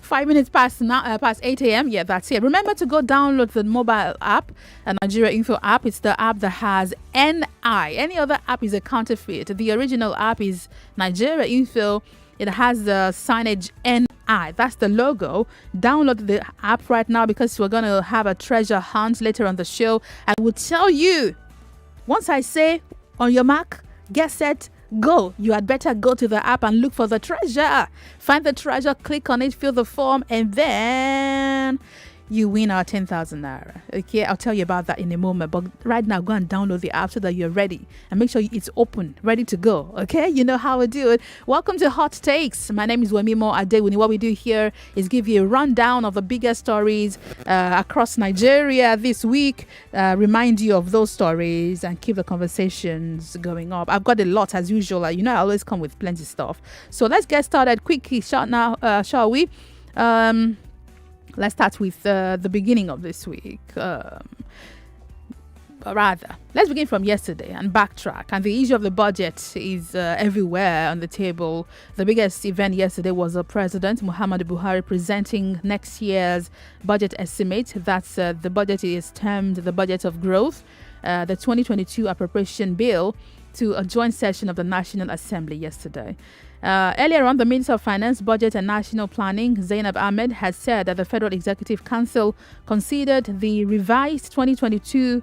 5 minutes past 8 a.m. Yeah, that's it. Remember to go download the mobile app, a Nigeria Info app. It's the app that has NI. Any other app is a counterfeit. The original app is Nigeria Info. It has the signage NI. That's the logo. Download the app right now because we're going to have a treasure hunt later on the show. I will tell you, once I say on your mark, get set, go. You had better go to the app and look for the treasure. Find the treasure, click on it, fill the form, and then you win our 10,000 naira. Okay, I'll tell you about that in a moment. But right now, go and download the app so that you're ready. And make sure it's open, ready to go. Okay, you know how we do it. Welcome to Hot Takes. My name is Wemimo Adewuni. What we do here is give you a rundown of the biggest stories across Nigeria this week. Remind you of those stories and keep the conversations going up. I've got a lot as usual. You know, I always come with plenty of stuff. So let's get started quickly, shall we? Let's start with the beginning of this week. Let's begin from yesterday and backtrack. And the issue of the budget is everywhere on the table. The biggest event yesterday was the President, Muhammadu Buhari, presenting next year's budget estimate. That's the budget is termed the budget of growth, the 2022 appropriation bill, to a joint session of the National Assembly yesterday. Earlier on, the Minister of Finance, Budget and National Planning, Zainab Ahmed, has said that the Federal Executive Council considered the revised 2022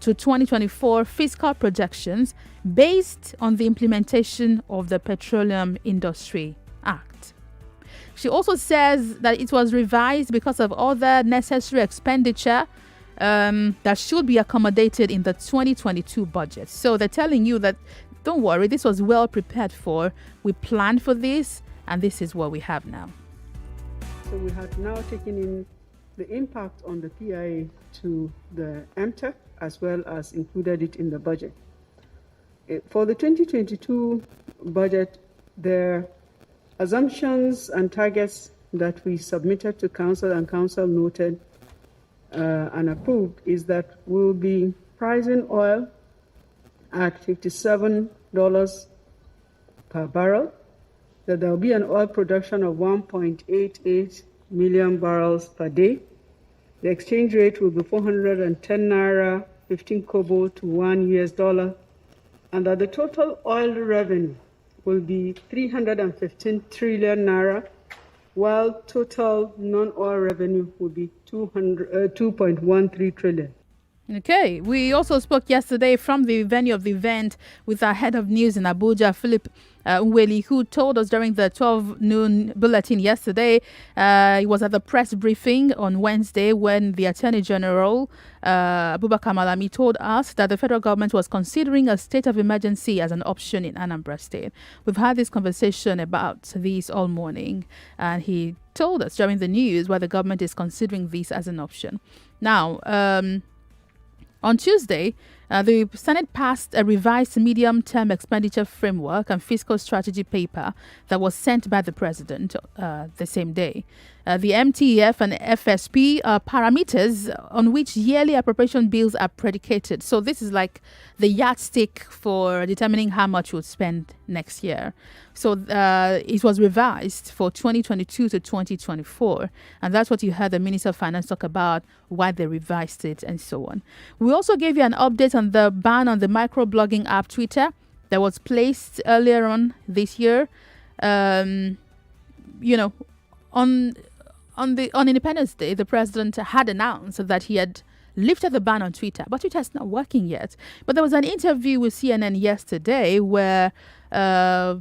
to 2024 fiscal projections based on the implementation of the Petroleum Industry Act. She also says that it was revised because of other necessary expenditure that should be accommodated in the 2022 budget. So they're telling you that don't worry, this was well prepared for. We planned for this, and this is what we have now. So we have now taken in the impact on the PIA to the MTEC, as well as included it in the budget. For the 2022 budget, the assumptions and targets that we submitted to Council and Council noted and approved is that we'll be pricing oil at $57 per barrel, that there will be an oil production of 1.88 million barrels per day. The exchange rate will be 410 naira, 15 kobo to $1, and that the total oil revenue will be 315 trillion naira, while total non-oil revenue will be 2.13 trillion. Okay, we also spoke yesterday from the venue of the event with our head of news in Abuja, Philip Nweli, who told us during the 12 noon bulletin yesterday. He was at the press briefing on Wednesday when the Attorney General, Abubakar Malami, told us that the federal government was considering a state of emergency as an option in Anambra State. We've had this conversation about this all morning, and he told us during the news why the government is considering this as an option. Now, on Tuesday, the Senate passed a revised medium-term expenditure framework and fiscal strategy paper that was sent by the president the same day. The MTEF and FSP are parameters on which yearly appropriation bills are predicated. So this is like the yardstick for determining how much we'll spend next year. So it was revised for 2022 to 2024. And that's what you heard the Minister of Finance talk about, why they revised it and so on. We also gave you an update on the ban on the microblogging app Twitter that was placed earlier on this year. On Independence Day, the president had announced that he had lifted the ban on Twitter, but Twitter is not working yet. But there was an interview with CNN yesterday where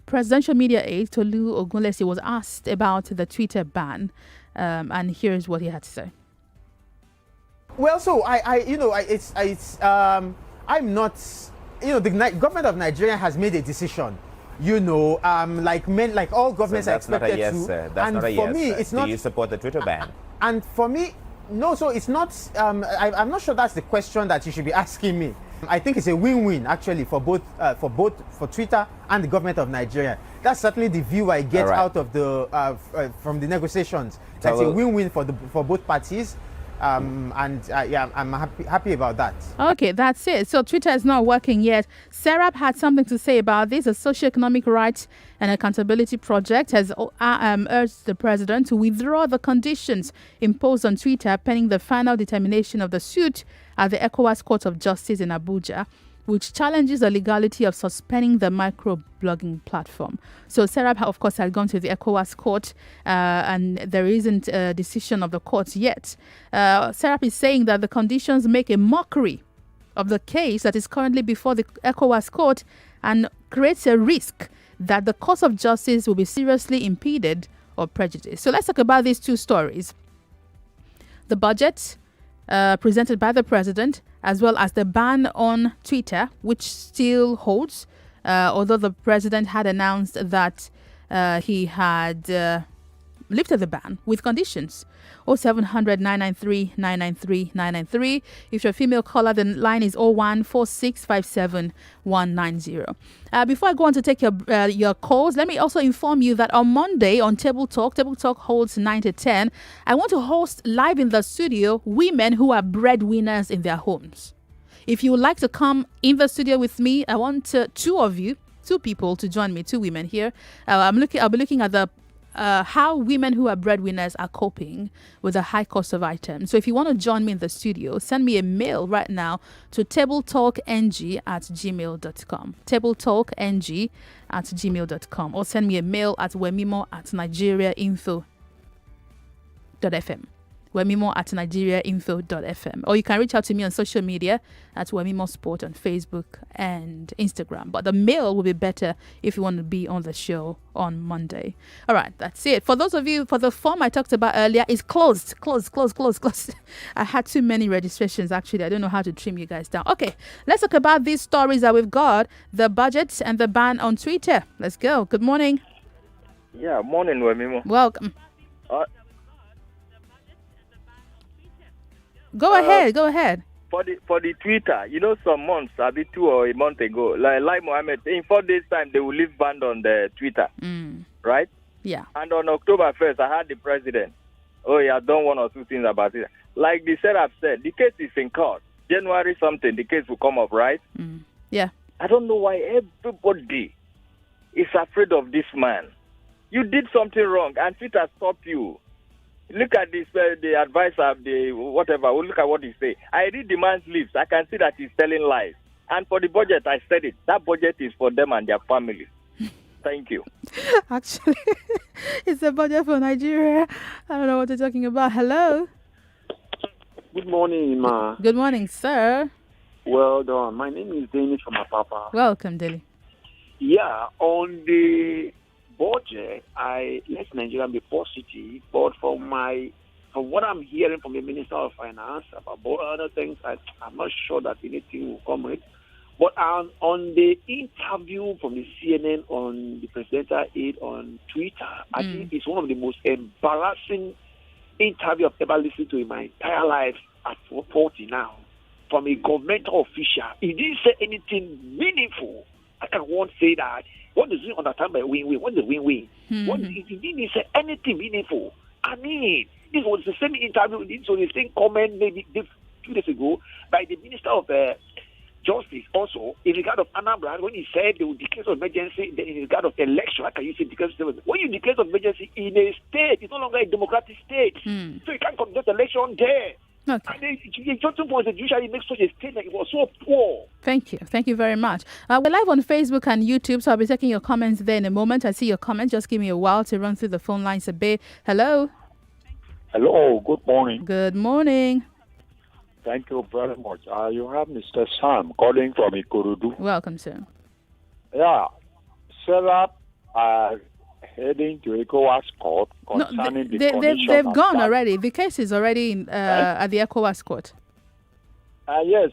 presidential media aide Tolu Ogunlesi was asked about the Twitter ban, and here's what he had to say. Well, so I'm not, the government of Nigeria has made a decision. Like all governments are expected to. That's not a yes, sir. That's not a yes. For me, it's not. Do you support the Twitter ban? And for me, no. So it's not. I'm not sure that's the question that you should be asking me. I think it's a win-win actually for Twitter and the government of Nigeria. That's certainly the view I get out of the from the negotiations. That's a win-win for both parties. I'm happy about that. Okay, that's it. So Twitter is not working yet. Serap had something to say about this. The Socioeconomic Rights and Accountability Project has urged the president to withdraw the conditions imposed on Twitter pending the final determination of the suit at the ECOWAS Court of Justice in Abuja, which challenges the legality of suspending the microblogging platform. So Serap, of course, had gone to the ECOWAS court and there isn't a decision of the court yet. Serap is saying that the conditions make a mockery of the case that is currently before the ECOWAS court and creates a risk that the course of justice will be seriously impeded or prejudiced. So let's talk about these two stories. The budget presented by the president, as well as the ban on Twitter, which still holds, although the president had announced that he had lifted the ban with conditions. 0700 993 993 993. If you're a female caller, the line is 014657 Before I go on to take your calls, let me also inform you that on Monday on Table Talk holds 9 to 10. I want to host live in the studio women who are breadwinners in their homes. If you would like to come in the studio with me, I want two people to join me, two women here. I'll be looking at the how women who are breadwinners are coping with the high cost of items. So if you want to join me in the studio, send me a mail right now to tabletalkng@gmail.com. tabletalkng@gmail.com, or send me a mail at wemimo@nigeriainfo.fm. wemimo@nigeriainfo.fm. Or you can reach out to me on social media at Wemimo Sport on Facebook and Instagram. But the mail will be better if you want to be on the show on Monday. All right, that's it. For those of you, for the form I talked about earlier, is closed. I had too many registrations, actually. I don't know how to trim you guys down. Okay, let's talk about these stories that we've got. The budget and the ban on Twitter. Let's go. Good morning. Yeah, morning, Wemimo. Welcome. Go ahead. For the Twitter, some months, a bit 2 or a month ago, like Mohammed, in 4 days' time, they will leave ban on the Twitter, right? Yeah. And on October 1st, I had the president. Oh, yeah, done 1 or 2 things about it. Like the Serap said, the case is in court. January something, the case will come up, right? Yeah. I don't know why everybody is afraid of this man. You did something wrong, and Twitter stopped you. Look at this, the advisor, whatever. Look at what he say. I read the man's lips. I can see that he's telling lies. And for the budget, I said it. That budget is for them and their family. Thank you. Actually, it's a budget for Nigeria. I don't know what you're talking about. Hello. Good morning, Ma. Good morning, sir. Well done. My name is Danish from Apapa. Welcome, Dilly. Yeah, on the budget, let Nigeria be positive, but from what I'm hearing from the Minister of Finance about other things, I'm not sure that anything will come with. But on the interview from the CNN on the presidential aide on Twitter, I think it's one of the most embarrassing interviews I've ever listened to in my entire life at 40 now, from a governmental official. He didn't say anything meaningful. I can won't say that. What does he understand by win-win? What is win-win? He didn't say anything meaningful. I mean, this was the same interview, so the same comment maybe 2 days ago by the Minister of Justice also in regard of Anambra, when he said they would declare of emergency in regard of election. How can you say declare of emergency? When you declare of emergency in a state, it's no longer a democratic state. So you can't conduct election there. Okay. And the Johnson was usually makes such a statement. It was so poor. Thank you very much. We're live on Facebook and YouTube, so I'll be taking your comments there in a moment. I see your comments. Just give me a while to run through the phone lines a bit. Hello. Hello. Good morning. Good morning. Thank you very much. You have Mr. Sam calling from Ikorodu. Welcome, sir. Yeah. Serap heading to ECOWAS court concerning the condition. They've gone already. The case is already at the ECOWAS court. Yes.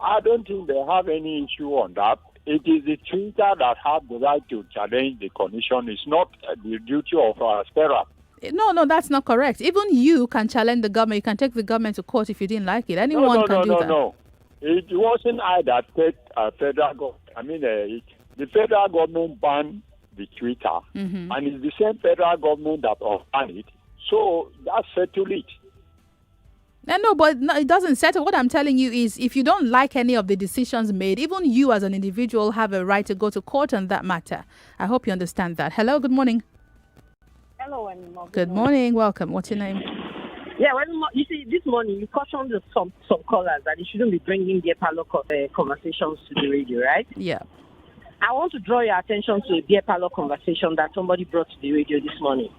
I don't think they have any issue on that. It is the Twitter that have the right to challenge the condition. It's not the duty of Serap. No, that's not correct. Even you can challenge the government. You can take the government to court if you didn't like it. Anyone can do that. No. It wasn't I that take federal government. I mean, the federal government banned the Twitter, and it's the same federal government that banned it. So that settled it. No, but no, it doesn't settle. What I'm telling you is if you don't like any of the decisions made, even you as an individual have a right to go to court on that matter. I hope you understand that. Hello, good morning. Hello, Wemimo. Good morning. Welcome. What's your name? Yeah, Wemimo, you see, this morning you cautioned some callers that they shouldn't be bringing beer parlor conversations to the radio, right? Yeah. I want to draw your attention to a beer parlor conversation that somebody brought to the radio this morning.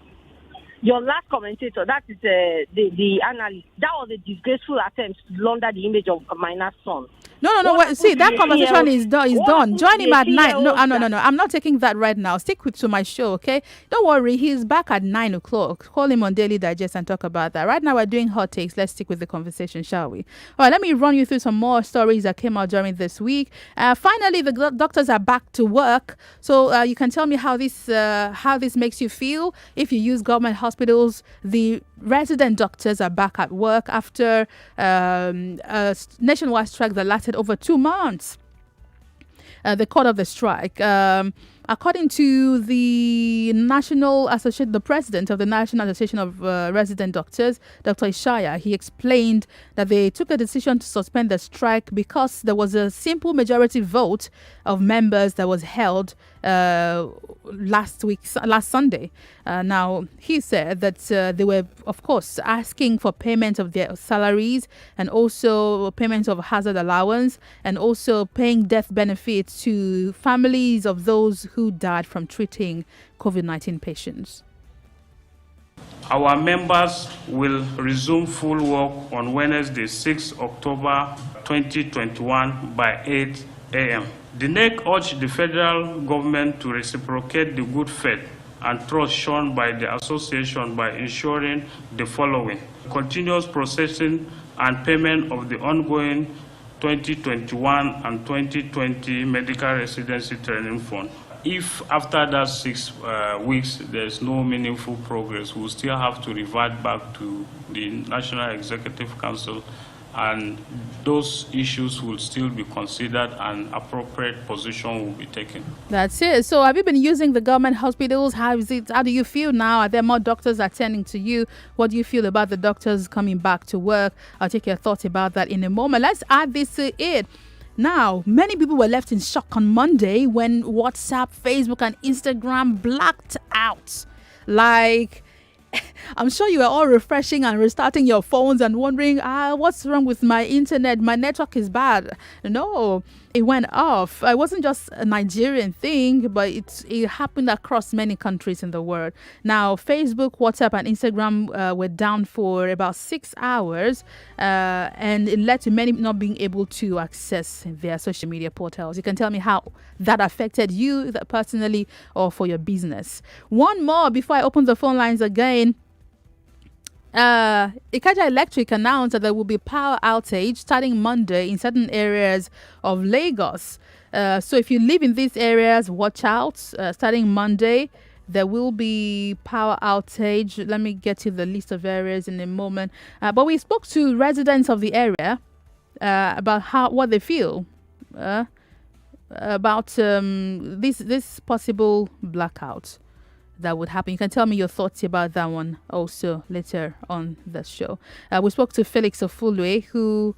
Your last commentator, that is the analyst, that was a disgraceful attempt to launder the image of Mina's son. No. See, that conversation is done. Join him at 9. No. I'm not taking that right now. Stick to my show, okay? Don't worry. He's back at 9 o'clock. Call him on Daily Digest and talk about that. Right now, we're doing hot takes. Let's stick with the conversation, shall we? All right, let me run you through some more stories that came out during this week. Finally, the doctors are back to work. So you can tell me how this makes you feel. If you use government hospitals, the resident doctors are back at work after a nationwide strike that lasted over 2 months. The cause of the strike. According to the president of the National Association of Resident Doctors, Dr. Ishaya, he explained that they took a decision to suspend the strike because there was a simple majority vote of members that was held last Sunday. Now, he said that they were, of course, asking for payment of their salaries and also payment of hazard allowance and also paying death benefits to families of those who died from treating COVID-19 patients. Our members will resume full work on Wednesday, 6 October 2021 by 8 a.m. The NEC urged the federal government to reciprocate the good faith and trust shown by the association by ensuring the following: continuous processing and payment of the ongoing 2021 and 2020 medical residency training fund. If after that 6 weeks there's no meaningful progress, we'll still have to revert back to the National Executive Council, and those issues will still be considered and appropriate position will be taken. That's it. So have you been using the government hospitals? How do you feel now? Are there more doctors attending to you? What do you feel about the doctors coming back to work? I'll take your thoughts about that in a moment. Let's add this to it. Now, many people were left in shock on Monday when WhatsApp, Facebook, and Instagram blacked out. Like, I'm sure you are all refreshing and restarting your phones and wondering, what's wrong with my internet? My network is bad. No, it went off. It wasn't just a Nigerian thing, but it happened across many countries in the world. Now, Facebook, WhatsApp, and Instagram were down for about 6 hours, and it led to many not being able to access their social media portals. You can tell me how that affected you personally or for your business. One more before I open the phone lines again. Ikeja Electric announced that there will be power outage starting Monday in certain areas of Lagos. So if you live in these areas, watch out. Starting Monday, there will be power outage. Let me get to the list of areas in a moment. But we spoke to residents of the area about what they feel about this possible blackout that would happen. You can tell me your thoughts about that one also later on the show. We spoke to Felix Ofulwe, who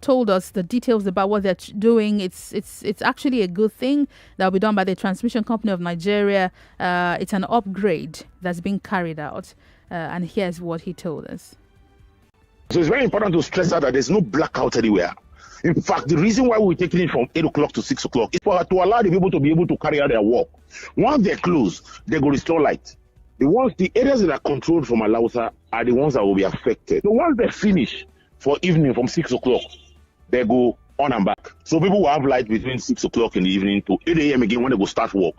told us the details about what they're doing. It's actually a good thing that will be done by the Transmission Company of Nigeria. It's an upgrade that's being carried out. And here's what he told us. So it's very important to stress out that there's no blackout anywhere. In fact, the reason why we're taking it from 8 o'clock to 6 o'clock is to allow the people to be able to carry out their work. Once they're closed, they go restore light. The areas that are controlled from Alausa are the ones that will be affected. So once they finish for evening from 6 o'clock, they go on and back. So people will have light between 6 o'clock in the evening to 8 a.m. again when they go start work.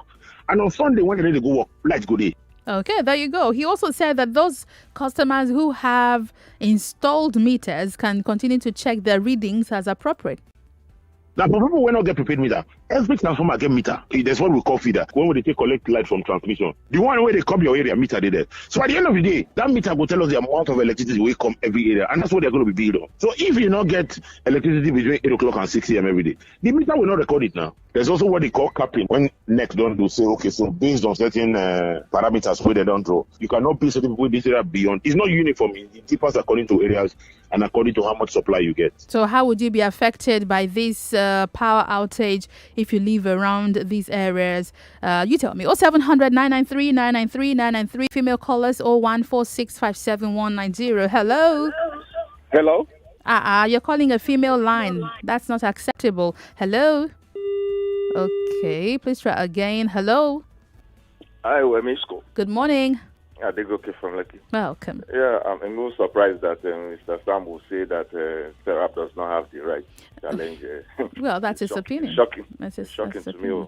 And on Sunday, when they're ready to go work, lights go there. Okay, there you go. He also said that those customers who have installed meters can continue to check their readings as appropriate. Now, for people who will not get prepaid meter, Every transformer get meter. There's what we call feeder. When they take collect light from transmission. The one where they come your area, meter they there. So at the end of the day, that meter will tell us the amount of electricity we come every area. And that's what they're going to be billed on. So if you not get electricity between 8 o'clock and 6 a.m. every day, the meter will not record it now. There's also what they call capping. When NEC don't do say, okay, so based on certain parameters where they don't draw, you cannot bill certain people this area beyond. It's not uniform. It differs according to areas and according to how much supply you get. So how would you be affected by this power outage if you live around these areas? You tell me. 0700 993 993 993. Female callers 014657190. Hello. Hello? You're calling a female line. That's not acceptable. Hello. Okay, please try again. Hello. Hi, Wemimo. Good morning. Adegoke from Lekki. Welcome. Yeah, I'm a little surprised that Mr. Sam will say that Serap does not have the right to challenge. Well, that's his opinion. Shocking. That's shocking to opinion.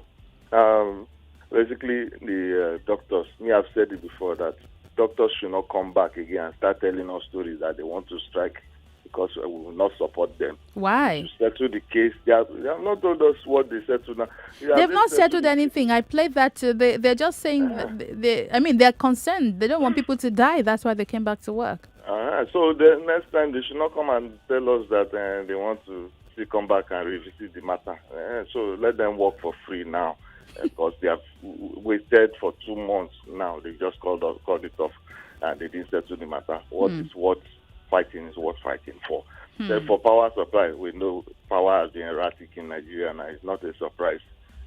me. Basically, the doctors, I've said it before, that doctors should not come back again and start telling us stories that they want to strike because we will not support them. Why? To settle the case, they have not told us what they settled now. They've not settled anything. I played that. They're just saying, they're concerned. They don't want people to die. That's why they came back to work. So the next time they should not come and tell us that they want to still come back and revisit the matter. So let them work for free now because they have waited for 2 months now. They just called it off and they didn't settle the matter. What is worth fighting is worth fighting for. Then for power supply, we know power has been erratic in Nigeria now. It's not a surprise.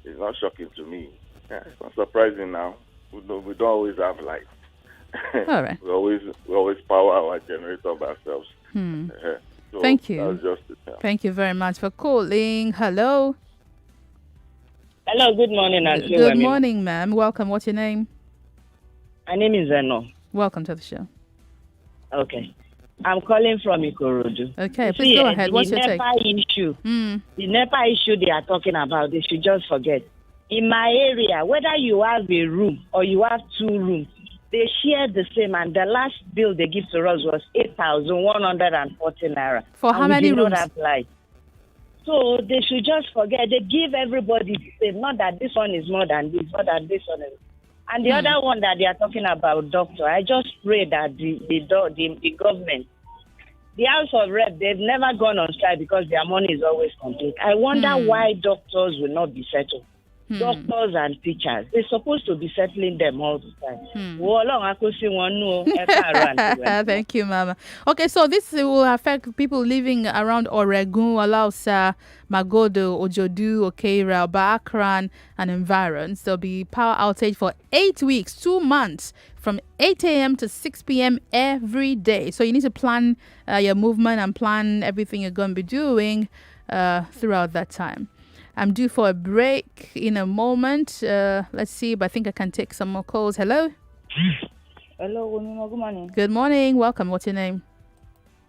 It's not shocking to me. It's not surprising now. We don't always have light. All right. we always power our generator by ourselves. So Thank you. That's just it, Thank you very much for calling. Hello. Hello, good morning. Good morning, ma'am. Welcome. What's your name? My name is Zeno. Welcome to the show. Okay. I'm calling from Ikorodu. Okay, please go ahead. What's your take? The NEPA issue they are talking about, they should just forget. In my area, whether you have a room or you have 2 rooms, they share the same, and the last bill they give to us was 8,140 naira. For how many rooms? Not apply. So they should just forget. They give everybody the same. Not that this one is more than this, not that this one is. And the other one that they are talking about, doctor, I just pray that the government, the House of Rep, they've never gone on strike because their money is always complete. I wonder why doctors will not be settled. Doctors and teachers, they're supposed to be settling them all the time. Thank you, Mama. Okay, so this will affect people living around Oregun, Alausa, Magodo, Ojodu, Okeira, Bakran, and environs. There'll be power outage for 8 weeks, 2 months, from 8 a.m. to 6 p.m. every day. So you need to plan your movement and plan everything you're going to be doing throughout that time. I'm due for a break in a moment. Let's see, but I think I can take some more calls. Hello? Hello, Wemimo. Good morning. Good morning. Welcome. What's your name?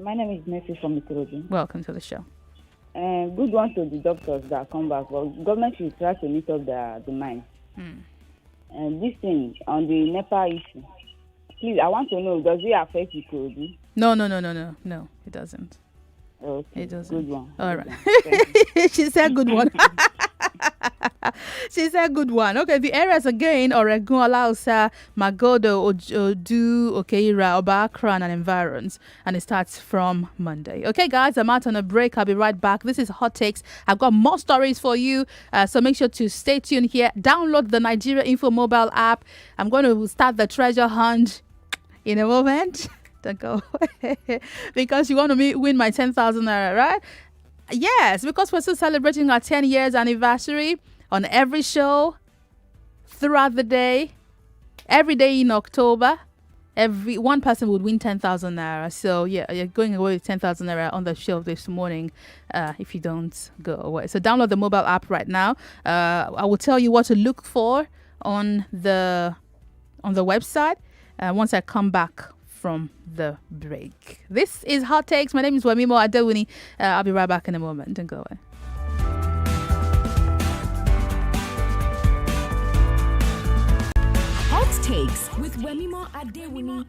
My name is Mercy from Ikorodu. Welcome to the show. Good one to the doctors that come back. Well, government should try to meet up their demand. And this thing on the NEPA issue, please, I want to know, does it affect Ikorodu? No, it doesn't. Okay, it doesn't. Good one. All right. She said good one. She said good one. Okay, the areas again: Oregun, Alausa, Magodo, Odu, Okeira, Obakran, and environs. And it starts from Monday. Okay, guys, I'm out on a break. I'll be right back. This is Hot Takes. I've got more stories for you. So make sure to stay tuned here. Download the Nigeria Info mobile app. I'm going to start the treasure hunt in a moment. Don't go because you want to win my 10,000 naira, right? Yes, because we're still celebrating our 10 years anniversary on every show throughout the day, every day in October. Every one person would win 10,000 naira. So yeah, you're going away with 10,000 naira on the show this morning if you don't go away. So download the mobile app right now. I will tell you what to look for on the website once I come back from the break. This is Hot Takes. My name is Wemimo Adewuni. I'll be right back in a moment. Don't go away. Hot Takes with Wemimo Adewuni.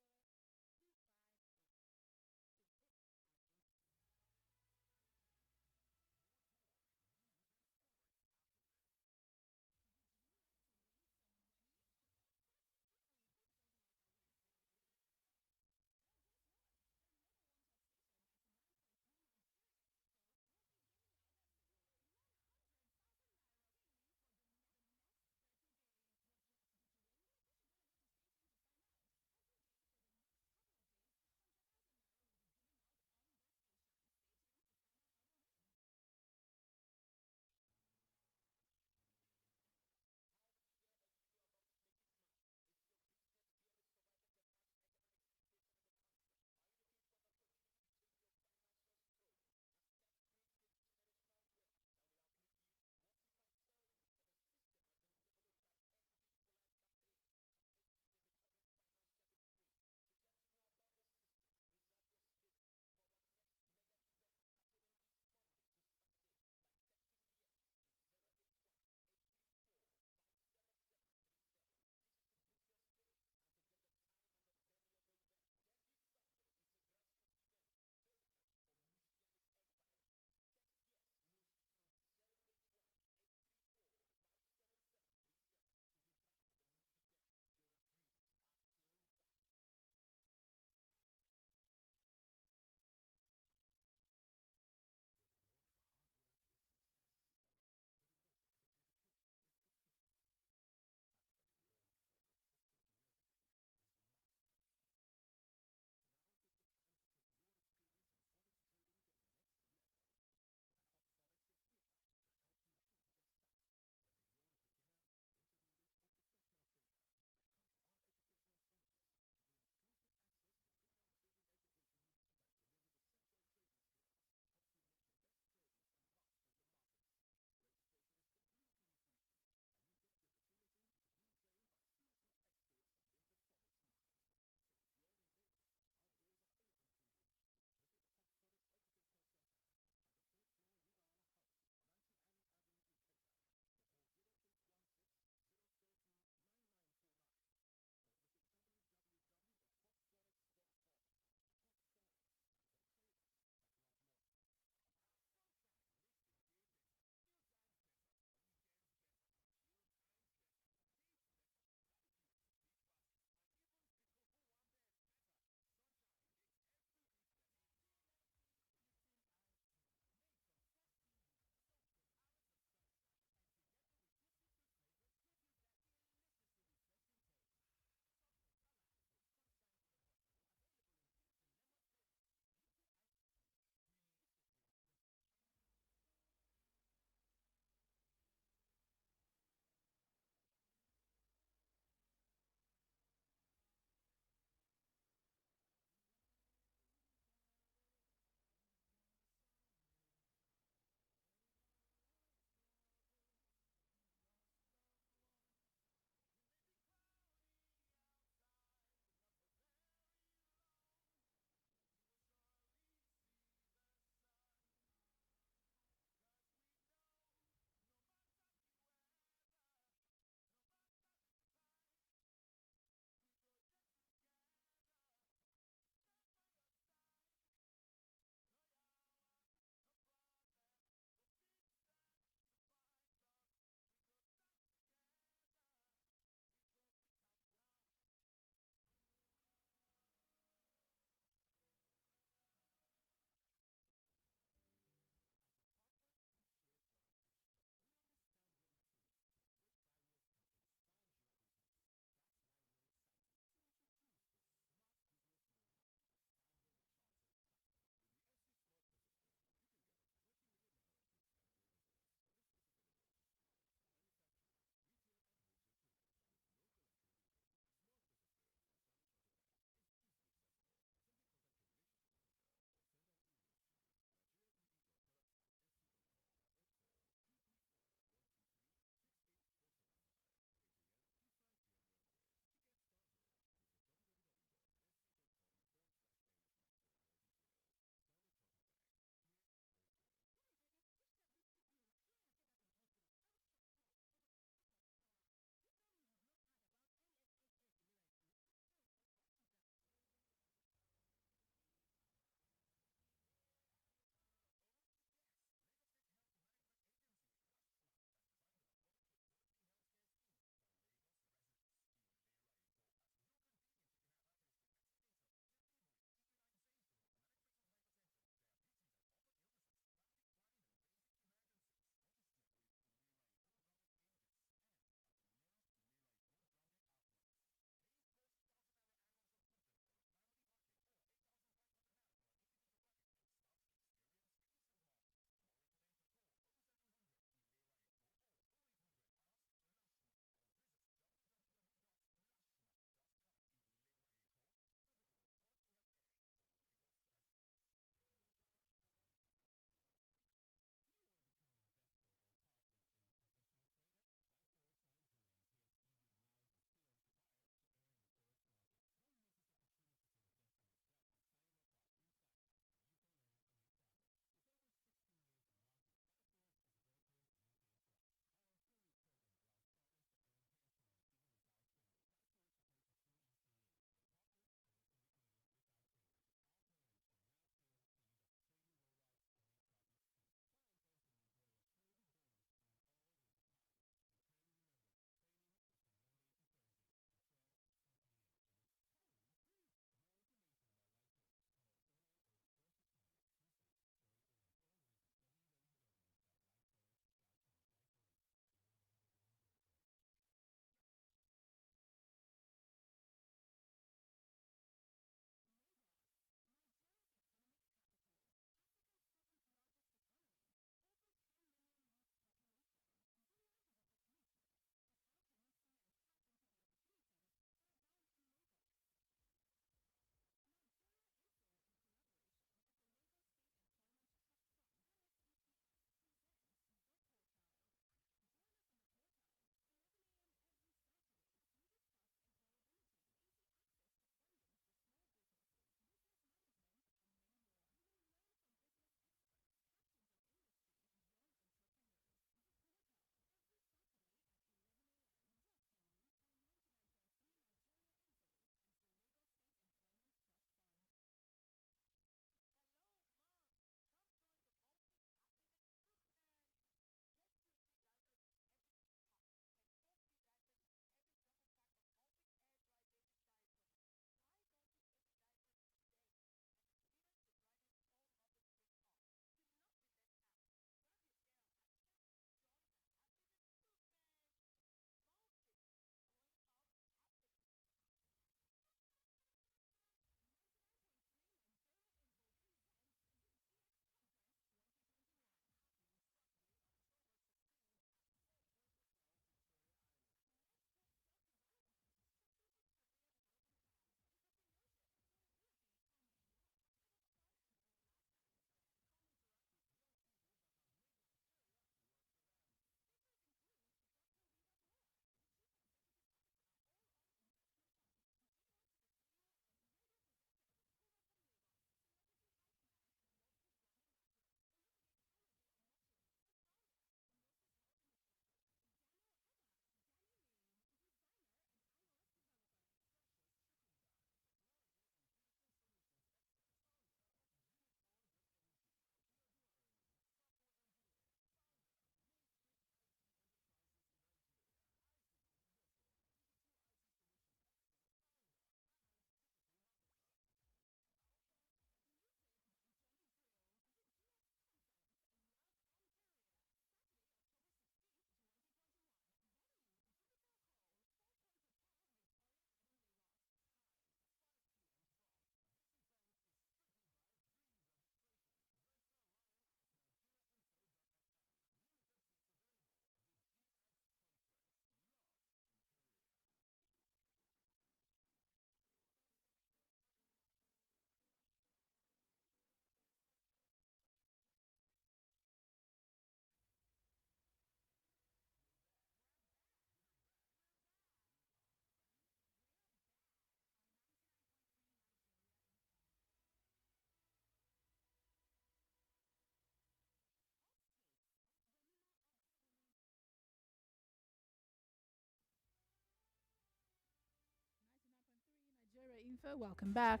Info, welcome back.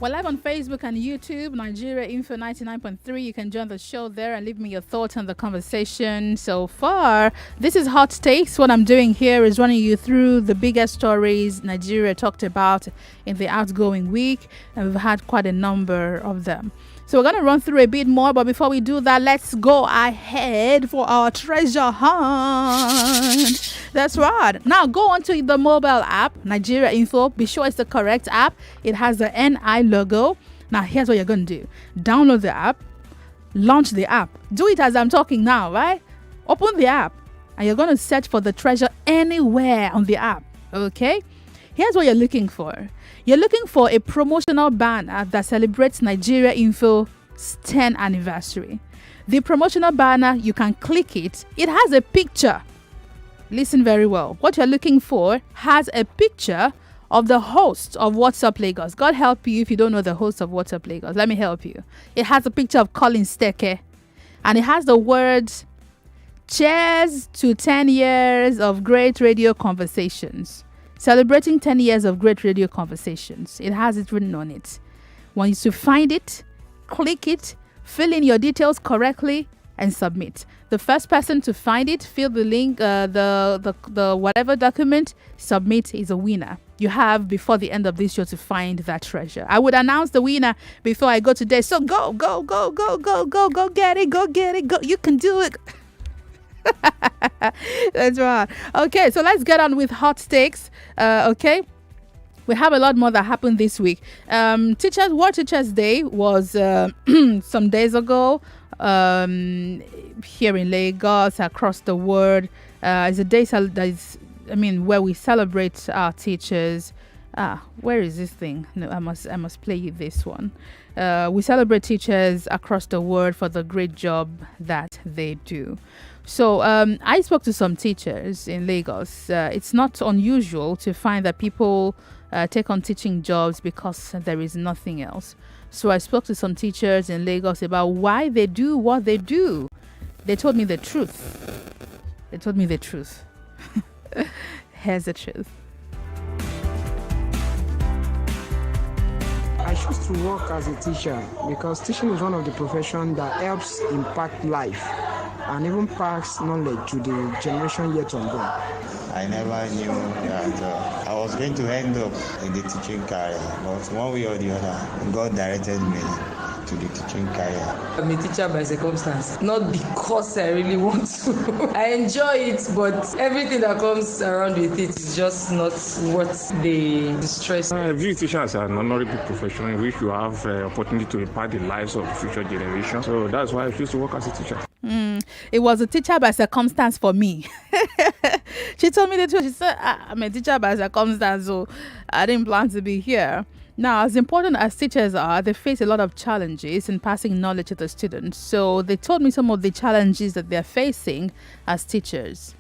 We're live on Facebook and YouTube, Nigeria Info 99.3. You can join the show there and leave me your thoughts on the conversation so far. This is Hot Takes. What I'm doing here is running you through the biggest stories Nigeria talked about in the outgoing week, and we've had quite a number of them. So we're going to run through a bit more, but before we do that, let's go ahead for our treasure hunt. That's right. Now go onto the mobile app, Nigeria Info. Be sure it's the correct app. It has the NI logo. Now here's what you're going to do. Download the app, launch the app. Do it as I'm talking now, right? Open the app, and you're going to search for the treasure anywhere on the app, okay? Here's what you're looking for. You're looking for a promotional banner that celebrates Nigeria Info's 10th anniversary. The promotional banner, you can click it. It has a picture. Listen very well. What you're looking for has a picture of the host of WhatsApp Lagos. God help you if you don't know the host of WhatsApp Lagos. Let me help you. It has a picture of Colin Steke. And it has the words, "Cheers to 10 years of great radio conversations." Celebrating 10 years of great radio conversations. It has it written on it. Once you find it, click it, fill in your details correctly, and submit. The first person to find it, fill the link, the whatever document, submit, is a winner. You have before the end of this show to find that treasure. I would announce the winner before I go today. So go get it, go. You can do it. That's right. Okay, so let's get on with hot takes. Okay, we have a lot more that happened this week. World Teachers Day was some days ago here in Lagos, across the world. It's a day where we celebrate our teachers. Where is this thing? No, I must play you this one. We celebrate teachers across the world for the great job that they do. So I spoke to some teachers in Lagos. It's not unusual to find that people take on teaching jobs because there is nothing else. So I spoke to some teachers in Lagos about why they do what they do. They told me the truth. Here's the truth. I choose to work as a teacher because teaching is one of the professions that helps impact life and even pass knowledge to the generation yet unborn. I never knew that I was going to end up in the teaching career, but one way or the other, God directed me to the teaching career. I'm a teacher by circumstance, not because I really want to. I enjoy it, but everything that comes around with it is just not worth the stress. I view teaching as an honorable profession in which you have opportunity to impact the lives of the future generation. So that's why I choose to work as a teacher. It was a teacher by circumstance for me. She told me the truth. She said, I'm a teacher by circumstance, so I didn't plan to be here. Now, as important as teachers are, they face a lot of challenges in passing knowledge to the students. So they told me some of the challenges that they're facing as teachers.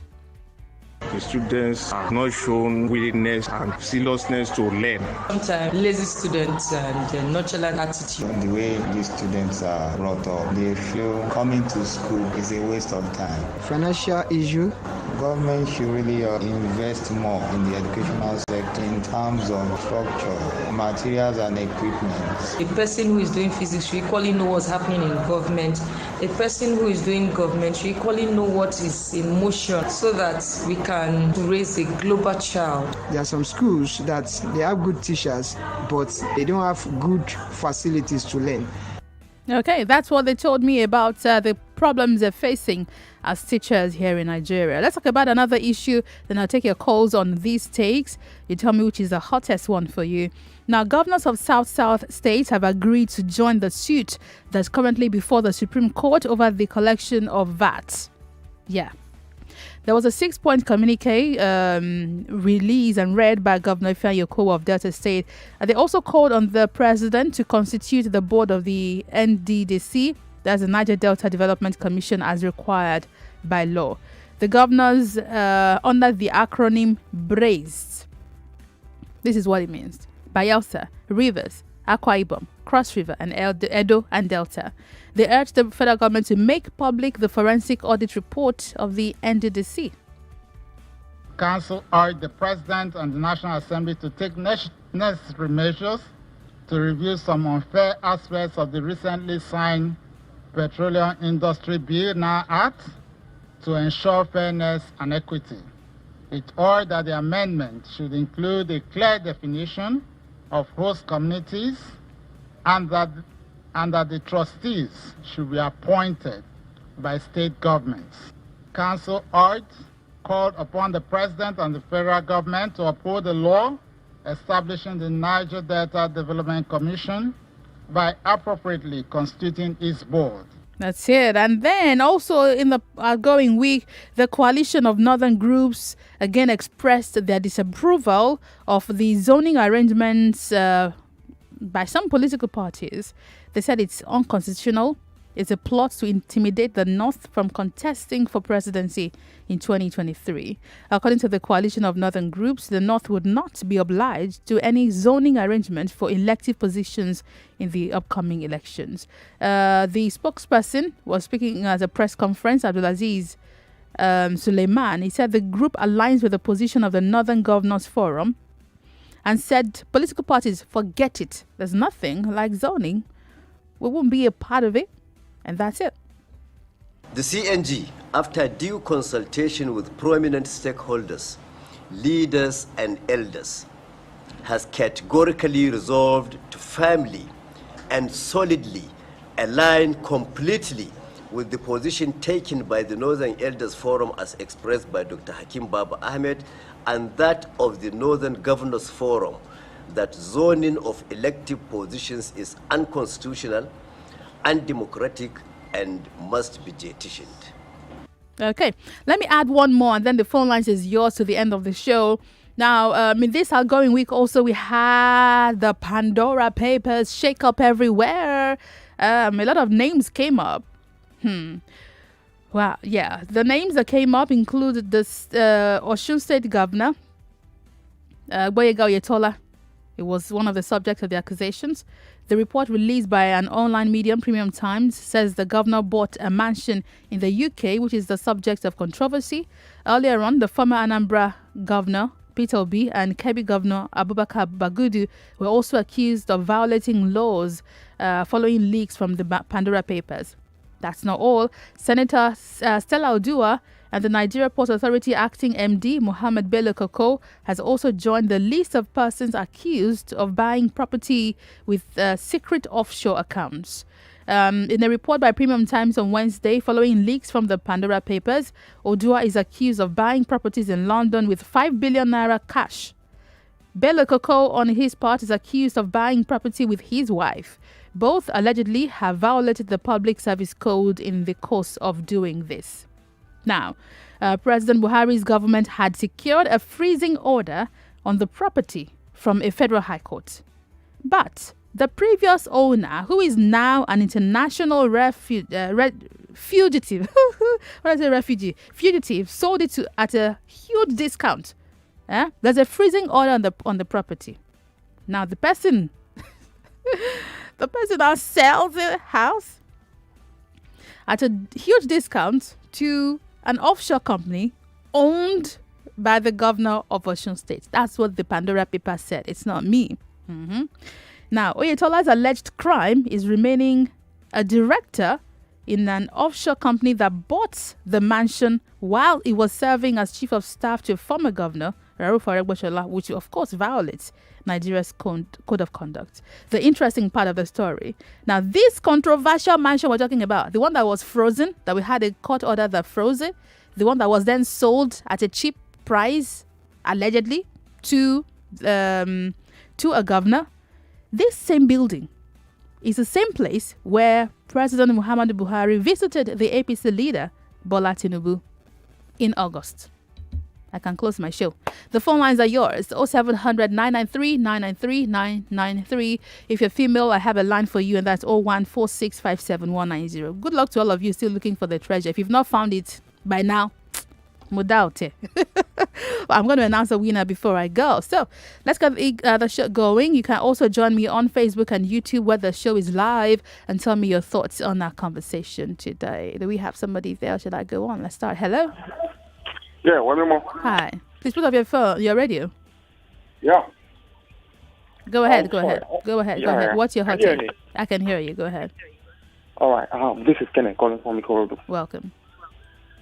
The students have not shown willingness and seriousness to learn. Sometimes lazy students and nonchalant attitude. The way these students are brought up, they feel coming to school is a waste of time. Financial issue. Government should really invest more in the educational sector in terms of structure, materials and equipment. A person who is doing physics should equally know what's happening in government. A person who is doing government should equally know what is in motion so that we can raise a global child. There are some schools that they have good teachers, but they don't have good facilities to learn. Okay, that's what they told me about the problems they're facing as teachers here in Nigeria. Let's talk about another issue, then I'll take your calls on these takes. You tell me which is the hottest one for you. Now, governors of South states have agreed to join the suit that's currently before the Supreme Court over the collection of VAT. Yeah. There was a 6-point communique released and read by Governor Ifeanyi Okowa of Delta State. They also called on the president to constitute the board of the NDDC, that's the Niger Delta Development Commission, as required by law. The governors, under the acronym BRACE, this is what it means: Bayelsa, Rivers, Akwa Ibom, Cross River, and Edo and Delta. They urged the federal government to make public the forensic audit report of the NDDC. Council urged the President and the National Assembly to take necessary measures to review some unfair aspects of the recently signed Petroleum Industry Bill Now Act to ensure fairness and equity. It urged that the amendment should include a clear definition of host communities and that the trustees should be appointed by state governments. Council called upon the President and the federal government to uphold the law establishing the Niger Delta Development Commission by appropriately constituting its board. That's it. And then also in the outgoing week, the coalition of northern groups again expressed their disapproval of the zoning arrangements by some political parties. They said it's unconstitutional. It's a plot to intimidate the North from contesting for presidency in 2023. According to the coalition of northern groups, the North would not be obliged to any zoning arrangement for elective positions in the upcoming elections. The spokesperson was speaking at a press conference, Abdulaziz Suleiman. He said the group aligns with the position of the Northern Governors Forum and said political parties, forget it. There's nothing like zoning. We won't be a part of it. And that's it. The CNG, after due consultation with prominent stakeholders, leaders and elders, has categorically resolved to firmly and solidly align completely with the position taken by the Northern Elders Forum as expressed by Dr. Hakim Baba Ahmed and that of the Northern Governors Forum, that zoning of elective positions is unconstitutional, undemocratic, and must be petitioned. Okay, let me add one more, and then the phone lines is yours to the end of the show. Now, in this outgoing week also, we had the Pandora Papers shake up everywhere. A lot of names came up. Well, yeah, the names that came up included the Osun State Governor, Boyega Oyetola. It was one of the subjects of the accusations. The report released by an online medium, Premium Times, says the governor bought a mansion in the UK, which is the subject of controversy. Earlier on, the former Anambra governor, Peter Obi, and Kebbi governor, Abubakar Bagudu, were also accused of violating laws following leaks from the Pandora Papers. That's not all. Senator Stella Odua and the Nigeria Port Authority acting MD, Mohammed Bello Koko, has also joined the list of persons accused of buying property with secret offshore accounts. In a report by Premium Times on Wednesday, following leaks from the Pandora Papers, Odua is accused of buying properties in London with 5 billion naira cash. Bello Koko, on his part, is accused of buying property with his wife. Both allegedly have violated the Public Service Code in the course of doing this. Now, President Buhari's government had secured a freezing order on the property from a federal high court. But the previous owner, who is now an international fugitive, fugitive, sold it at a huge discount. There's a freezing order on the property. Now, the person now sells the house at a huge discount to an offshore company owned by the governor of Osun State. That's what the Pandora Papers said. It's not me. Now, Oyetola's alleged crime is remaining a director in an offshore company that bought the mansion while he was serving as chief of staff to former governor, Rauf Aregbesola, which of course violates Nigeria's code of conduct. The interesting part of the story. Now, this controversial mansion we're talking about, the one that was frozen, that we had a court order that froze it, the one that was then sold at a cheap price, allegedly, to a governor, this same building is the same place where President Muhammadu Buhari visited the APC leader, Bola Tinubu, in August. I can close my show. The phone lines are yours. 0700 993 993 993. If you're female, I have a line for you, and that's 014657190. Good luck to all of you still looking for the treasure. If you've not found it by now, Mudaute. I'm going to announce a winner before I go. So let's get the show going. You can also join me on Facebook and YouTube where the show is live and tell me your thoughts on our conversation today. Do we have somebody there? Should I go on? Let's start. Hello? Yeah, Wemimo. Hi. Please put off your phone, your radio. Yeah. Go ahead. Oh, Go sorry. ahead. Go ahead. Yeah, Go ahead. yeah. What's your hot Can you take? hear me? I can hear you. Go ahead. All right. This is Kenneth calling from Ikorodu. Welcome.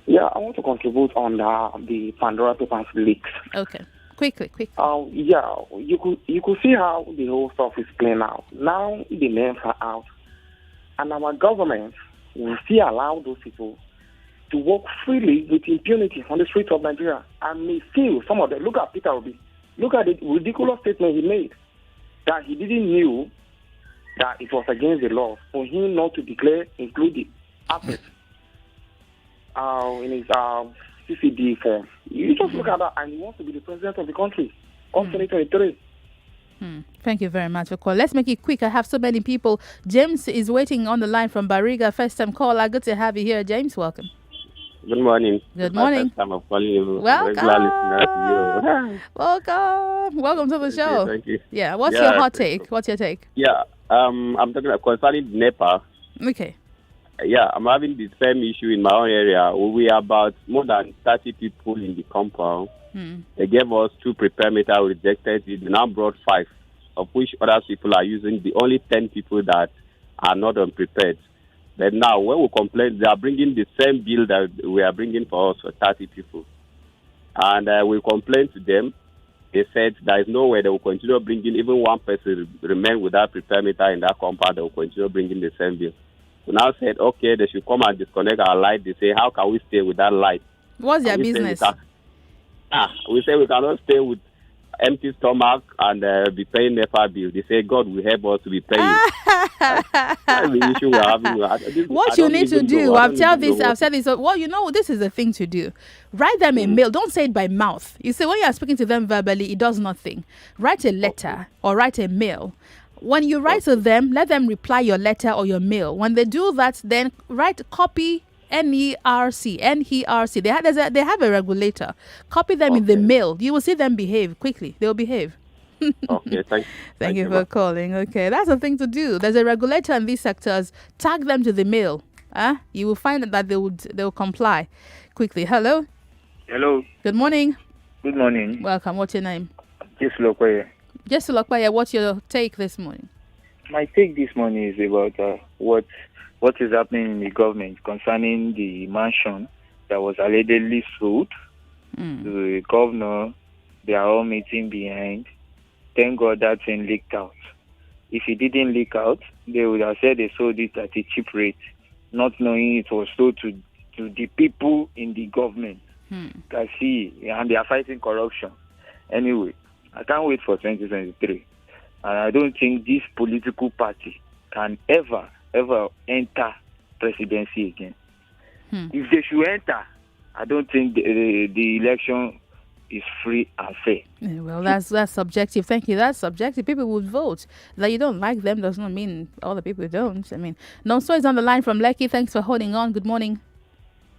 Yeah, I want to contribute on the Pandora Papers leaks. Okay. Quickly. Yeah, you could see how the whole stuff is playing out. Now the names are out, and our government will still allow those people to walk freely with impunity on the streets of Nigeria. And may still, some of them, look at Peter Obi. Look at the ridiculous statement he made, that he didn't knew that it was against the law for him not to declare, include the assets in his CCD form. You just look at that, and he wants to be the president of the country of 2023. Thank you very much for calling. Let's make it quick. I have so many people. James is waiting on the line from Bariga. First time caller. Good to have you here, James. Welcome. Good morning. Good morning. First time I'm calling you. Welcome. Regular listener to you. Welcome to the show. Thank you. Yeah. What's your hot take? What's your take? Yeah. I'm talking about concerning NEPA. Okay. Yeah, I'm having the same issue in my own area. We are about more than 30 people in the compound. They gave us 2 prepare meter, we rejected it. They now brought 5, of which other people are using the only 10 people that are not unprepared. But now, when we complain, they are bringing the same bill that we are bringing for us for 30 people. And we complained to them. They said there is no way they will continue bringing, even one person remain without prepare meter in that compound, they will continue bringing the same bill. We now said, okay, they should come and disconnect our light. They say, how can we stay with that light? What's their business? We say we cannot stay with empty stomach and be paying NEPA bill. They say, God will help us to be paying. That's the issue we're having. What you need to do, I've said this. Well, you know, this is the thing to do. Write them a mail. Don't say it by mouth. You see, when you are speaking to them verbally, it does nothing. Write a letter or write a mail. When you write to them, let them reply your letter or your mail. When they do that, then write copy NERC. They have a regulator. Copy them in the mail. You will see them behave quickly. They will behave. Okay, thank you for calling. Okay, that's the thing to do. There's a regulator in these sectors. Tag them to the mail. You will find that they will comply quickly. Hello. Good morning. Good morning. Welcome. What's your name? Just Lokwaye, what's your take this morning? My take this morning is about what is happening in the government concerning the mansion that was allegedly sold to the governor. They are all meeting behind. Thank God that thing leaked out. If it didn't leak out, they would have said they sold it at a cheap rate, not knowing it was sold to the people in the government. Can see, and they are fighting corruption. Anyway, I can't wait for 2023. And I don't think this political party can ever enter presidency again. If they should enter, I don't think the election is free and fair. Well, that's subjective. Thank you. That's subjective. People would vote. That you don't like them does not mean all the people don't. I mean, Nonso is on the line from Lekki. Thanks for holding on. Good morning.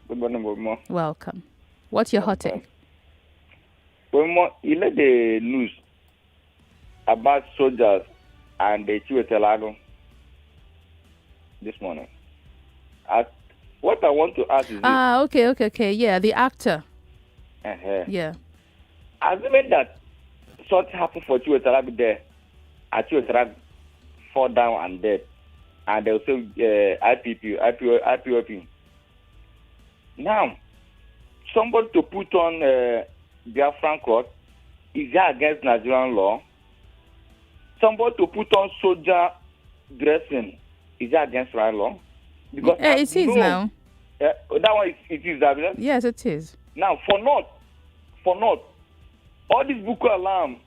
Good morning, Wemimo. Welcome. What's your hot take? Wemimo, you let the news about soldiers and the Chiwetelago this morning. What I want to ask is this. Okay. Yeah, the actor. Yeah. Assuming that something happened for Chiwetelago there, and Chiwetelago fall down and dead, and they'll say IPOP. Now, somebody to put on Biafran court, is that against Nigerian law? Somebody to put on soldier dressing, is that against right law? Because it is now. That one it is that. Yes, it is. Now, for not, all these Boko Haram,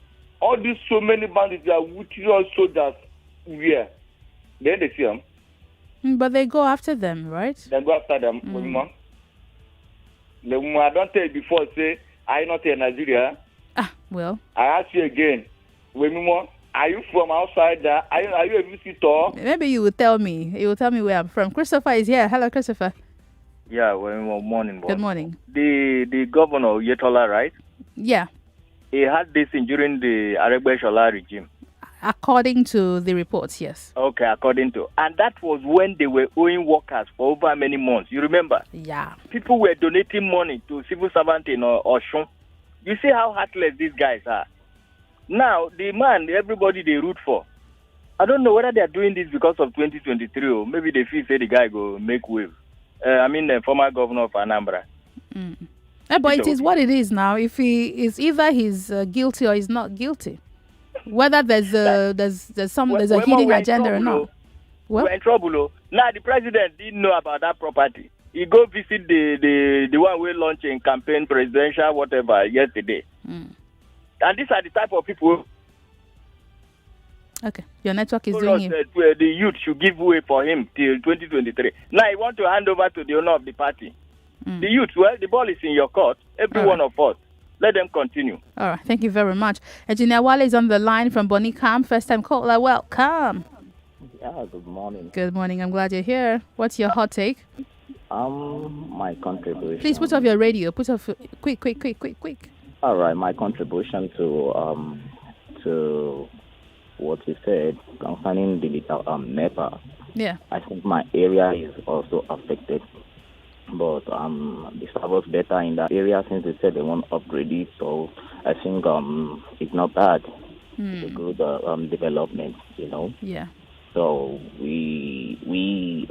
all these so many bandits that withdraw soldiers, where? Then they see them. But they go after them, right? They go after them. I don't tell you before, say, are you not in Nigeria? Well. I ask you again, Wemimo, are you from outside there? Are you a visitor? Maybe you will tell me. You will tell me where I'm from. Christopher is here. Hello, Christopher. Yeah, well, morning, boss. Good morning. The governor, Yetola, right? Yeah. He had this in during the Aregbe-Shola regime. According to the reports, yes. Okay, according to. And that was when they were owing workers for over many months. You remember? Yeah. People were donating money to civil servants in Oshun You see how heartless these guys are. Now, the man, everybody they root for. I don't know whether they are doing this because of 2023 or maybe they feel say the guy go make wave. The former governor of Anambra. But it is what it is now. If he is either he's guilty or he's not guilty, whether there's a hidden agenda or not. We're in trouble. Now the president didn't know about that property. He go visit the one we launched in campaign presidential whatever yesterday. And these are the type of people. Okay, your network is doing it. The youth should give way for him till 2023. Now he want to hand over to the owner of the party. The youth, well, the ball is in your court. Every one of us. Let them continue. All right, thank you very much. Engineer Wale is on the line from Bonicam. First time caller, welcome. Yeah, good morning. Good morning, I'm glad you're here. What's your hot take? My contribution. Please put off your radio. Put off quick. All right, my contribution to what you said concerning the NEPA. Yeah. I think my area is also affected. But the servers better in that area since they said they want to upgrade it. So I think it's not bad. It's a good development, you know. Yeah. So we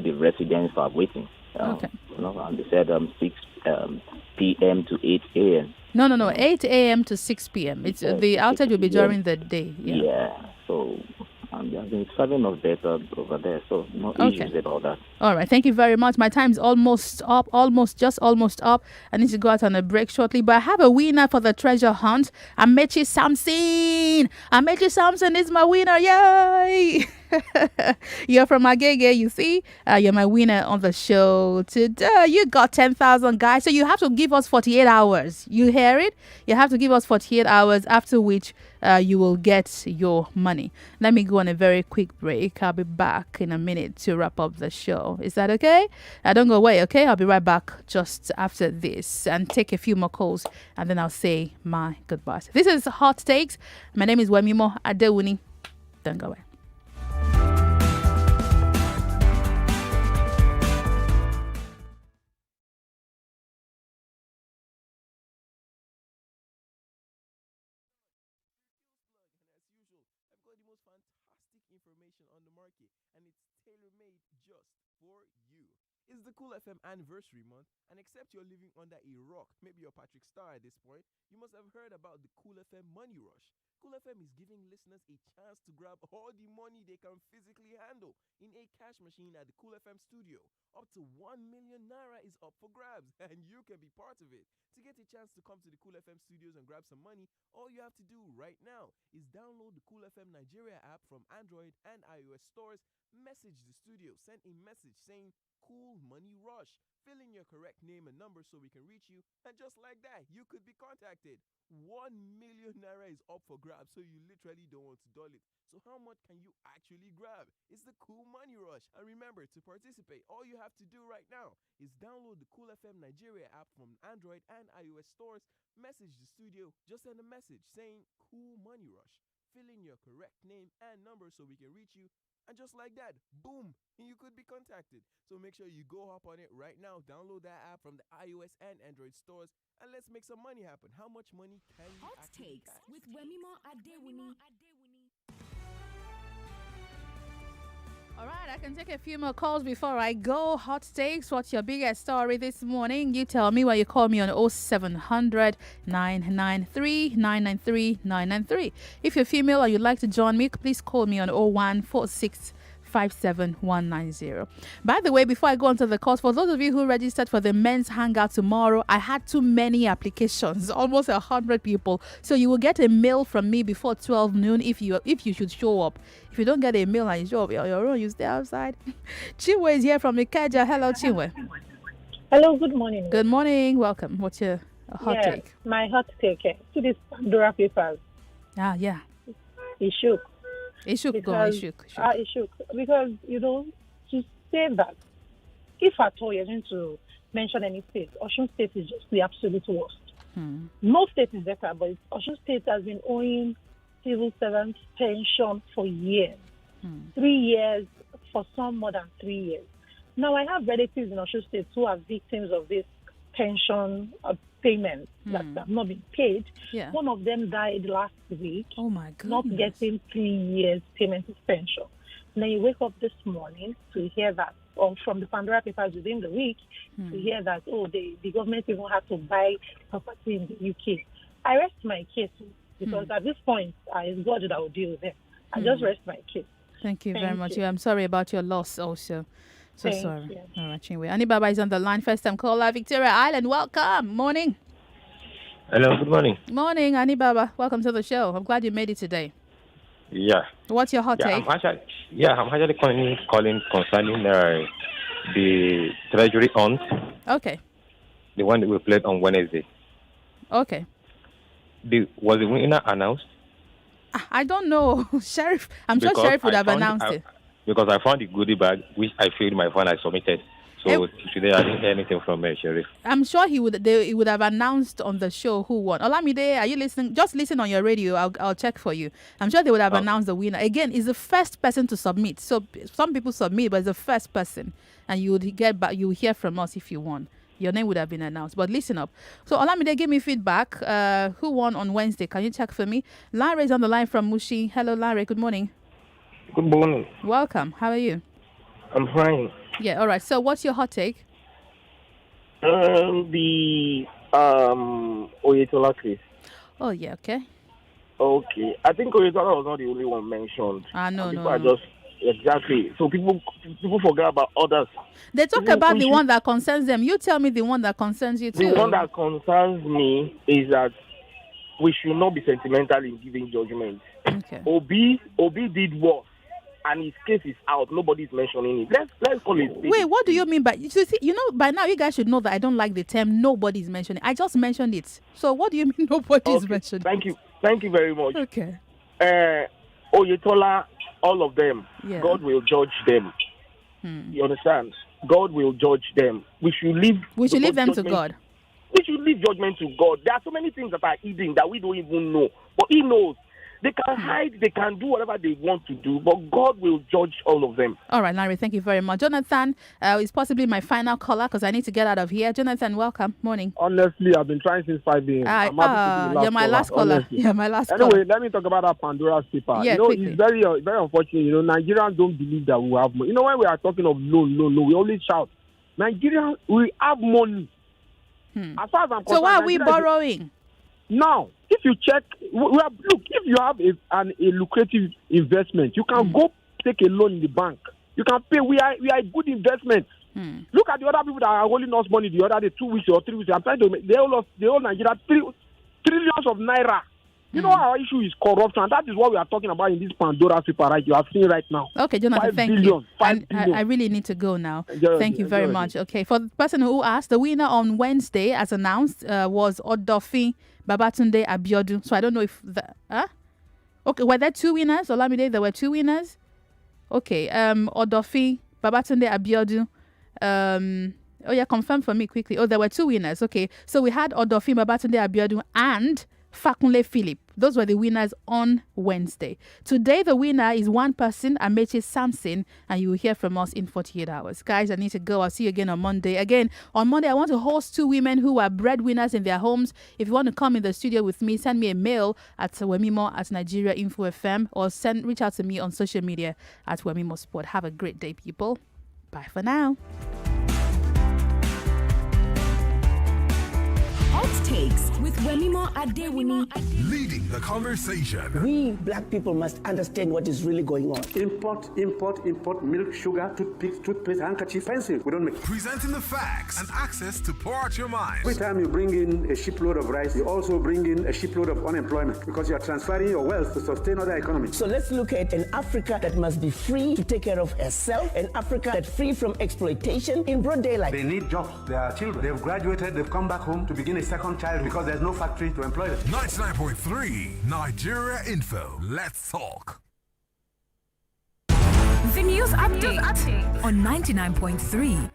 the residents are waiting. Okay. You know, and they said 6 p.m. to 8 a.m. No. 8 a.m. to 6 p.m. It's the outage will be during the day. Yeah. So they've been serving us better over there. So no issues about that. All right. Thank you very much. My time's almost up. Almost up. I need to go out on a break shortly. But I have a winner for the treasure hunt. Amechi Samson. Amechi Samson is my winner. Yay! You're from Agege, you see. You're my winner on the show today. You got 10,000, guys. So you have to give us 48 hours. You hear it? You have to give us 48 hours, after which you will get your money. Let me go on a very quick break. I'll be back in a minute to wrap up the show. Is that okay? Don't go away, okay? I'll be right back just after this and take a few more calls, and then I'll say my goodbyes. This is Hot Takes. My name is Wemimo Adewuni. Don't go away. It's the Cool FM anniversary month, and except you're living under a rock, maybe you're Patrick Star at this point, you must have heard about the Cool FM Money Rush. Cool FM is giving listeners a chance to grab all the money they can physically handle in a cash machine at the Cool FM studio. Up to 1 million naira is up for grabs, and you can be part of it. To get a chance to come to the Cool FM studios and grab some money, all you have to do right now is download the Cool FM Nigeria app from Android and iOS stores, message the studio, send a message saying Cool Money Rush. Fill in your correct name and number so we can reach you, and just like that, you could be contacted. 1 million naira is up for grabs, so you literally don't want to dull it. So how much can you actually grab? It's the Cool Money Rush. And remember, to participate, all you have to do right now is download the Cool FM Nigeria app from Android and iOS stores, message the studio, just send a message saying Cool Money Rush. Fill in your correct name and number so we can reach you. And just like that, boom, you could be contacted. So make sure you go hop on it right now. Download that app from the iOS and Android stores, and let's make some money happen. How much money can you Hot actually Takes catch? with Wemimo Adewuni. All right, I can take a few more calls before I go. Hot Takes, what's your biggest story this morning? You tell me while you call me on 0700 993 993 993. If you're female or you'd like to join me, please call me on 0146 57190. By the way, before I go on to the course, for those of you who registered for the men's hangout tomorrow, I had too many applications, almost 100 people. So you will get a mail from me before 12 noon if you should show up. If you don't get a mail and you show up on your own, you stay outside. Chinwe is here from Ikeja. Hello, Chinwe. Hello, good morning. Good morning. Welcome. What's your hot take? My hot take to this Pandora papers. Yeah. It shook. It shook. It shook. Because, to say that, if at all you're going to mention any state, Osun State is just the absolute worst. No state is better, but Osun State has been owing civil servants pension for years. 3 years, for some more than 3 years. Now, I have relatives in Osun State who are victims of this pension payments that have not been paid. Yeah. One of them died last week. Oh my goodness. Not getting 3 years payment of pension. And then you wake up this morning to hear that, or from the Pandora papers within the week, to hear that, the government even had to buy property in the UK. I rest my case because at this point, it's God that will deal with them. I just rest my case. Thank you very Thank much. you. I'm sorry about your loss also. So Thank sorry. you. All right, Chinwe. Anibaba is on the line. First time caller, Victoria Island. Welcome. Morning. Hello, good morning. Morning, Anibaba. Welcome to the show. I'm glad you made it today. Yeah. What's your hot take? I'm actually calling concerning the Treasury hunt, Okay. the one that we played on Wednesday. Okay. Was the winner announced? I don't know. Sheriff, I'm sure Because Sheriff would I have found announced it. Because I found the goodie bag, which I filled my phone, I submitted. So today I didn't hear anything from Sheriff. I'm sure he would have announced on the show who won. Olamide, are you listening? Just listen on your radio. I'll check for you. I'm sure they would have announced the winner. Again, it's the first person to submit. So some people submit, but it's the first person, and you would get back. You will hear from us if you won. Your name would have been announced. But listen up. So Olamide, give me feedback. Who won on Wednesday? Can you check for me? Larry is on the line from Mushi. Hello, Larry. Good morning. Good morning. Welcome. How are you? I'm fine. Yeah. All right. So what's your hot take? The Oyetola case. Oh yeah. Okay. Okay. I think Oyetola was not the only one mentioned. No. People are just exactly. So people forget about others. They talk about the one that concerns them. You tell me the one that concerns you too. The one that concerns me is that we should not be sentimental in giving judgment. Okay. Obi did worse, and his case is out. Nobody's mentioning it. Let's call it. Wait, what do you mean by? By now you guys should know that I don't like the term nobody's mentioning. I just mentioned it. So what do you mean nobody's mentioning? Thank you very much. Okay. Oyetola, all of them. Yeah. God will judge them. You understand? God will judge them. We should leave them to God. We should leave judgment to God. There are so many things that are hidden that we don't even know. But He knows. They can hide, they can do whatever they want to do, but God will judge all of them. All right, Larry, thank you very much. Jonathan is possibly my final caller because I need to get out of here. Jonathan, welcome. Morning. Honestly, I've been trying since 5 a.m. You're my last caller. You're my last caller. Anyway, let me talk about that Pandora's paper. Yeah, quickly. It's very, very unfortunate. Nigerians don't believe that we have money. When we are talking of loan, we only shout. Nigerians, we have money. As far as I'm concerned, so why are we borrowing? Now, if you check, if you have a lucrative investment, you can go take a loan in the bank. You can pay. We are a good investment. Look at the other people that are holding us money the other day, 2 weeks or 3 weeks. I'm trying to make, they owe Nigeria trillions of naira. You know our issue is corruption. And that is what we are talking about in this Pandora paper, right? You are seeing right now. Okay, Jonathan, thank you. I really need to go now. Thank you very much. Okay, for the person who asked, the winner on Wednesday, as announced, was Odofin Babatunde Abiodun. So I don't know if okay, were there two winners? Olamide, there were two winners. Okay, Odofin Babatunde Abiodun. Oh yeah, confirm for me quickly. Oh, there were two winners. Okay, so we had Odofin Babatunde Abiodun and Fakunle Philip. Those were the winners on Wednesday. Today, the winner is one person, Amechi Samson, and you will hear from us in 48 hours. Guys, I need to go. I'll see you again on Monday. Again, on Monday, I want to host two women who are breadwinners in their homes. If you want to come in the studio with me, send me a mail at wemimo@NigeriaInfoFM or reach out to me on social media at Wemimo Sport. Have a great day, people. Bye for now. Hot Takes with Wemimo Adewuni. Leading the conversation. We black people must understand what is really going on. Import milk, sugar, toothpaste, handkerchief, pencil. We don't make. Presenting the facts and access to pour out your mind. Every time you bring in a shipload of rice, you also bring in a shipload of unemployment because you are transferring your wealth to sustain other economies. So let's look at an Africa that must be free to take care of herself, an Africa that's free from exploitation in broad daylight. They need jobs. They are children. They've graduated. They've come back home to begin a second child because there's no factory to employ them. 99.3 Nigeria Info. Let's talk. The news update on 99.3